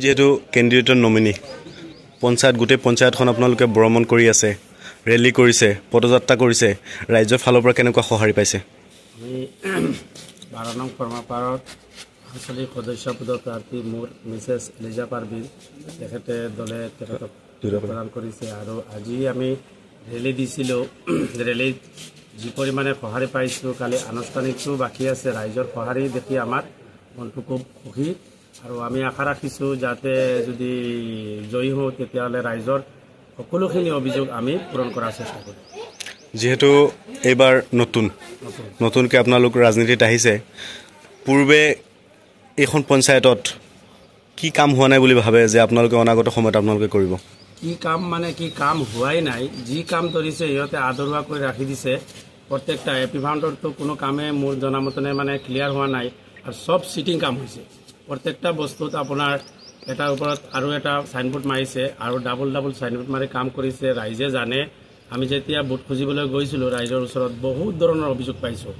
যেহেতু কেন্দ্ৰীয় নমিনী পঞ্চায়ত গোটেই পঞ্চায়তখন আপোনালোকে ভ্ৰমণ কৰি আছে, ৰেলী কৰিছে, পদযাত্ৰা কৰিছে, ৰাজ্যৰ ফালৰ পৰা কেনেকুৱা সঁহাৰি পাইছে? আমি 12 নং কৰ্মপাৰত আঞ্চলিক সদস্য পদৰ প্ৰাৰ্থী মোৰ মিছেছ এলিজা পাৰভিন তেখেতে দলে তেখেতক প্ৰদান কৰিছে আৰু আজি আমি ৰেলী দিছিলোঁ। ৰেলীত যি পৰিমাণে সঁহাৰি পাইছোঁ, কালি আনুষ্ঠানিকটো বাকী আছে। ৰাইজৰ সঁহাৰি দেখি আমাৰ মনটো খুব সুখী আৰু আমি আশা ৰাখিছোঁ যাতে যদি জয়ী হওঁ তেতিয়াহ'লে ৰাইজৰ সকলোখিনি অভিযোগ আমি পূৰণ কৰাৰ চেষ্টা কৰিম। যেহেতু এইবাৰ নতুনকৈ আপোনালোক ৰাজনীতিত আহিছে, পূৰ্বে এইখন পঞ্চায়তত কি কাম হোৱা নাই বুলি ভাবে যে আপোনালোকে অনাগত সময়ত আপোনালোকে কৰিব? কি কাম মানে কি কাম হোৱাই নাই, যি কাম ধৰিছে সিহঁতে আদৰুৱা কৰি ৰাখি দিছে। প্ৰত্যেকটা এপি ফাণ্ডৰটো কোনো কামে মোৰ জনামতে মানে ক্লিয়াৰ হোৱা নাই আৰু চব চিটিং কাম হৈছে। প্ৰত্যেকটা বস্তুত আপোনাৰ এটাৰ ওপৰত আৰু এটা চাইনবোৰ্ড মাৰিছে আৰু ডাবল চাইনবোৰ্ড মাৰি কাম কৰিছে। ৰাইজে জানে আমি যেতিয়া ভোট খুজিবলৈ গৈছিলোঁ ৰাইজৰ ওচৰত বহুত ধৰণৰ অভিযোগ পাইছোঁ।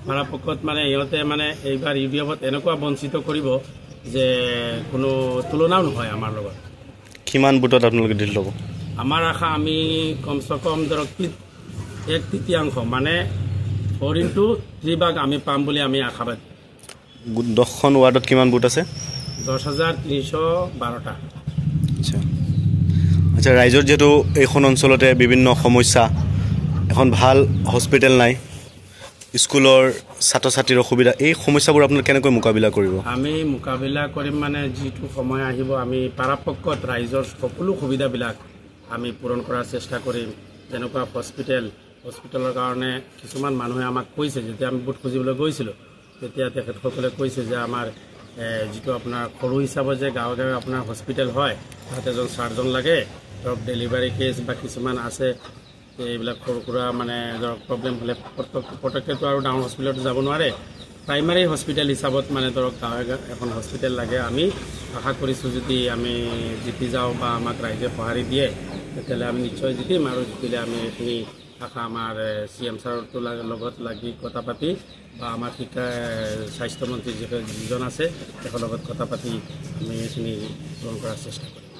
পৰাপক্ষত মানে সিহঁতে মানে এইবাৰ UDFত এনেকুৱা বঞ্চিত কৰিব যে কোনো তুলনাও নহয় আমাৰ লগত। কিমান ভোটত আপোনালোকে দিল ল'ব? আমাৰ আশা আমি কমচে কম ধৰক 1/3 মানে 4x3 ভাগ আমি পাম বুলি আমি আশাবাদী। 10খন ৱাৰ্ডত কিমান ভোট আছে? 10,312টা। আচ্ছা, ৰাইজৰ যিহেতু এইখন অঞ্চলতে বিভিন্ন সমস্যা, এখন ভাল হস্পিটেল নাই, স্কুলৰ ছাত্ৰ ছাত্ৰীৰ অসুবিধা, এই সমস্যাবোৰ আপোনালোকে কেনেকৈ মোকাবিলা কৰিব? আমি মোকাবিলা কৰিম মানে যিটো সময় আহিব আমি পৰাপক্ষত ৰাইজৰ সকলো সুবিধাবিলাক আমি পূৰণ কৰাৰ চেষ্টা কৰিম। যেনেকুৱা হস্পিটেলৰ কাৰণে কিছুমান মানুহে আমাক কৈছে, যেতিয়া আমি ভোট খুজিবলৈ গৈছিলোঁ তেতিয়া তেখেতসকলে কৈছে যে আমাৰ যিটো আপোনাৰ সৰু হিচাপত যে গাঁৱে গাঁৱে আপোনাৰ হস্পিটেল হয়, তাত এজন চাৰ্জন লাগে, ধৰক ডেলিভাৰী কেছ বা কিছুমান আছে এইবিলাক সৰু সুৰা মানে ধৰক প্ৰব্লেম হ'লে পটককেতো আৰু ডাঙৰ হস্পিটেলত যাব নোৱাৰে। প্ৰাইমাৰী হস্পিটেল হিচাপত মানে ধৰক গাঁৱে গাঁৱে এখন হস্পিটেল লাগে। আমি আশা কৰিছোঁ যদি আমি জিতি যাওঁ বা আমাক ৰাইজে সঁহাৰি দিয়ে তেতিয়াহ'লে আমি নিশ্চয় জিতিম আৰু জিতিলে আমি এইখিনি আশা আমাৰ CM ছাৰটোৰ লগত লাগি কথা পাতি বা আমাৰ স্বাস্থ্যমন্ত্ৰী যিজন আছে তেখেতৰ লগত কথা পাতি আমি এইখিনি পূৰণ কৰাৰ চেষ্টা কৰিম।